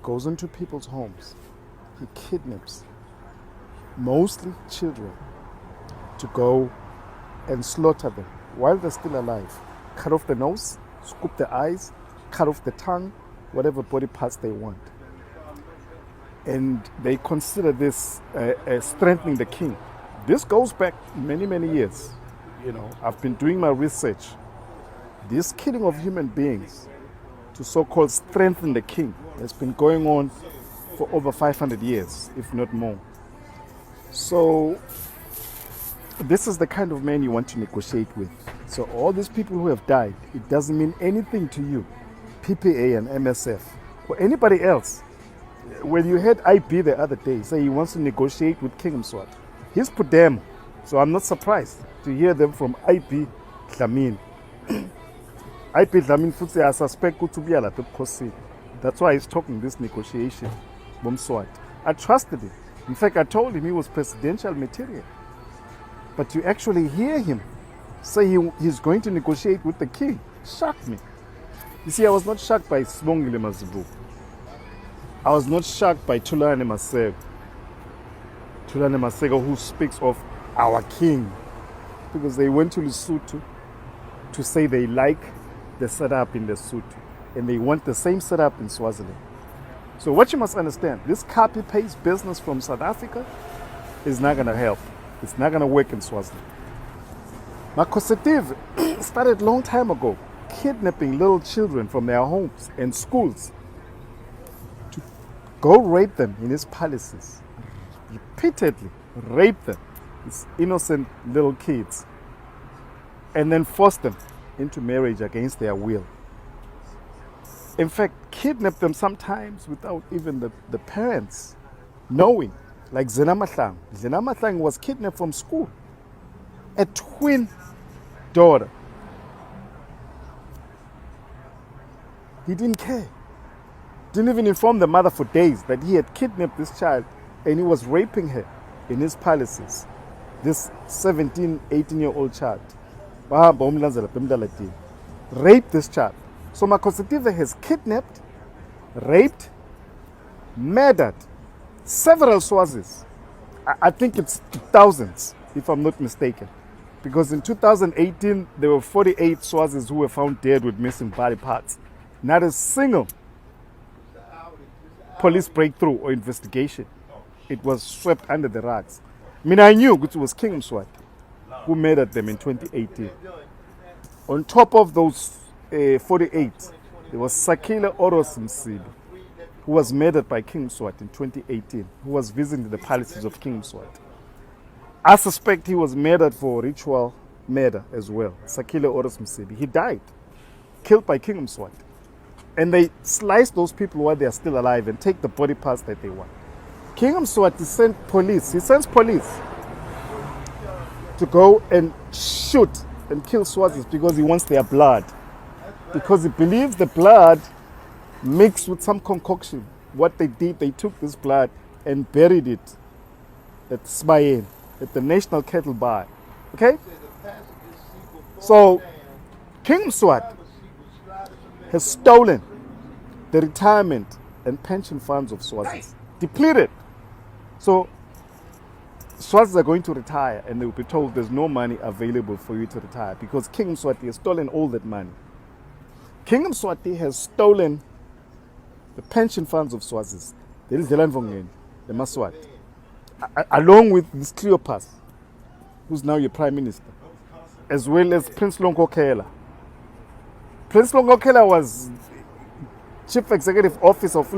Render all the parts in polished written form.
goes into people's homes. He kidnaps mostly children to go and slaughter them while they're still alive. Cut off the nose, scoop the eyes, cut off the tongue, whatever body parts they want. And they consider this strengthening the king. This goes back many, many years. You know, I've been doing my research. This killing of human beings to so-called strengthen the king has been going on for over 500 years, if not more. So this is the kind of man you want to negotiate with. So all these people who have died, it doesn't mean anything to you, PPA and MSF, or anybody else. When you heard IB the other day say he wants to negotiate with King Mswati, he's Pudemo. So I'm not surprised to hear them from IB Dlamini. IB Dlamini futhi I suspect to be a Kosi. That's why he's talking this negotiation. Mswati. I trusted him. In fact, I told him he was presidential material. But to actually hear him say he's going to negotiate with the king shocked me. You see, I was not shocked by Sibongile Mazibuko. I was not shocked by Thulani Maseko. Thulani Maseko, who speaks of our king, because they went to Lesotho to say they like the setup in Lesotho and they want the same setup in Swaziland. So what you must understand, this copy-paste business from South Africa is not going to help. It's not going to work in Swaziland. Makhosetive started a long time ago, kidnapping little children from their homes and schools to go rape them in his palaces. Repeatedly rape them, these innocent little kids, and then force them into marriage against their will. In fact, kidnap them sometimes without even the parents knowing. Like Zena Mahlangu. Zena Mahlangu was kidnapped from school. A twin daughter. He didn't care. Didn't even inform the mother for days that he had kidnapped this child and he was raping her in his palaces. This 17, 18-year-old child. Raped this child. So Makhosetive has kidnapped, raped, murdered several Swazis. I think it's thousands, if I'm not mistaken. Because in 2018, there were 48 Swazis who were found dead with missing body parts. Not a single police breakthrough or investigation. It was swept under the rugs. I mean, I knew it was King Mswati who murdered them in 2018. On top of those 48, there was Sakile Oros Msibi, who was murdered by King Mswati in 2018, who was visiting the palaces of King Mswati. I suspect he was murdered for ritual murder as well. Sakile Oros Msibi. He died, killed by King Mswati. And they slice those people while they are still alive and take the body parts that they want. King Mswati sent police. He sends police to go and shoot and kill Swazis because he wants their blood. Because he believes the blood mixed with some concoction. What they did, they took this blood and buried it at Smayen, at the National Cattle Bar. Okay? So, King Mswati has stolen the retirement and pension funds of Swazis. Depleted. So, Swazis are going to retire and they will be told there's no money available for you to retire because King Mswati has stolen all that money. King Mswati has stolen the pension funds of Swazis, the Maswati, along with this Cleopas, who's now your prime minister, as well as Prince Longokhela. Prince Longokhela was chief executive officer of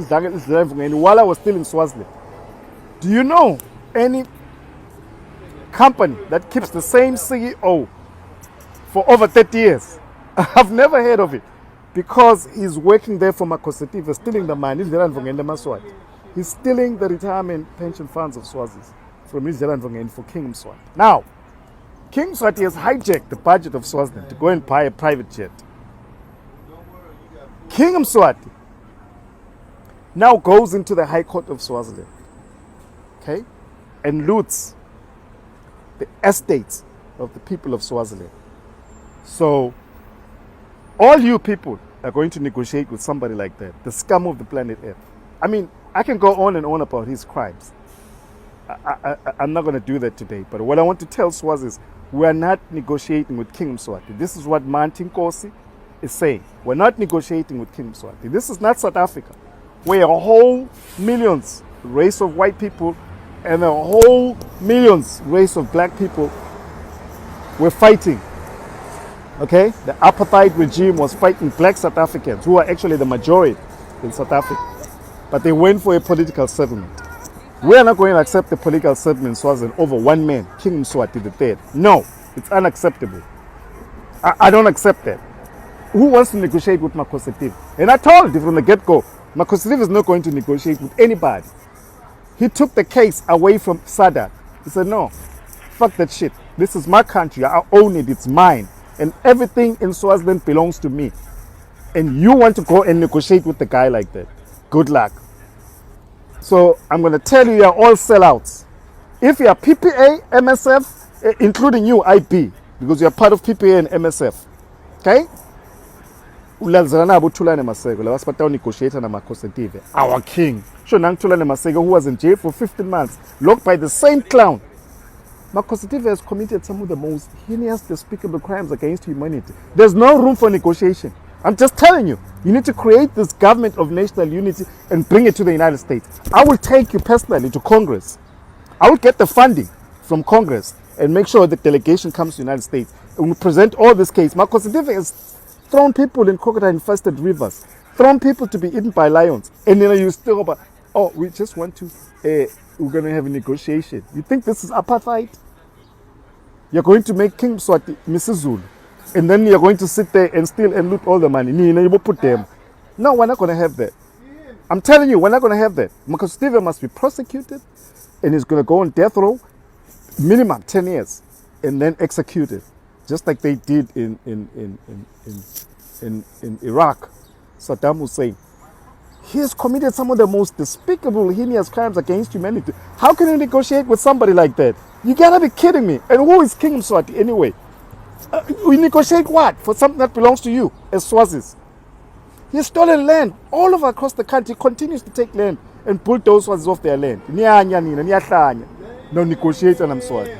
while I was still in Swaziland. Do you know any company that keeps the same CEO for over 30 years? I've never heard of it. Because he's working there for Makhosetive, stealing the money. He's stealing the retirement pension funds of Swazis from Israel for King Mswati. Now, King Mswati has hijacked the budget of Swaziland to go and buy a private jet. King Mswati now goes into the High Court of Swaziland, okay, and loots the estates of the people of Swaziland. So, all you people are going to negotiate with somebody like that, the scum of the planet Earth. I mean, I can go on and on about his crimes. I'm not going to do that today. But what I want to tell Swazi is we are not negotiating with King Mswati. This is what Manti Nkosi is saying. We're not negotiating with King Mswati. This is not South Africa, where a whole millions race of white people and a whole millions race of black people were fighting. Okay? The apartheid regime was fighting black South Africans, who are actually the majority in South Africa. But they went for a political settlement. We are not going to accept the political settlement in Swaziland over one man, King Mswati III. No, it's unacceptable. I don't accept that. Who wants to negotiate with Makosi Thivi? And I told you from the get-go, Makosi Thivi is not going to negotiate with anybody. He took the case away from SADC. He said, no, fuck that shit. This is my country. I own it. It's mine. And everything in Swaziland belongs to me. And you want to go and negotiate with a guy like that? Good luck. So I'm going to tell you, you're all sellouts. If you're PPA, MSF, including you, IB, because you're part of PPA and MSF, okay? Our king. Who was in jail for 15 months, locked by the same clown. Makosi Thivi has committed some of the most heinous, despicable crimes against humanity. There's no room for negotiation. I'm just telling you, you need to create this government of national unity and bring it to the United States. I will take you personally to Congress. I will get the funding from Congress and make sure the delegation comes to the United States and we present all this case. Makosi Thivi has thrown people in crocodile-infested rivers, thrown people to be eaten by lions, and then you still go, oh, we just want to, we're going to have a negotiation. You think this is apartheid? You're going to make King Mswati Mrs. Zulu. And then you're going to sit there and steal and loot all the money. You will put them. No, we're not going to have that. I'm telling you, we're not going to have that. Makosi Thivi must be prosecuted and he's going to go on death row, minimum 10 years, and then executed, just like they did in Iraq, Saddam Hussein. He has committed some of the most despicable, heinous crimes against humanity. How can you negotiate with somebody like that? You gotta be kidding me. And who is King Mswati anyway? We negotiate what? For something that belongs to you as Swazis. He has stolen land all over across the country. He continues to take land and pull those Swazis off their land. No negotiation, I'm Swazi.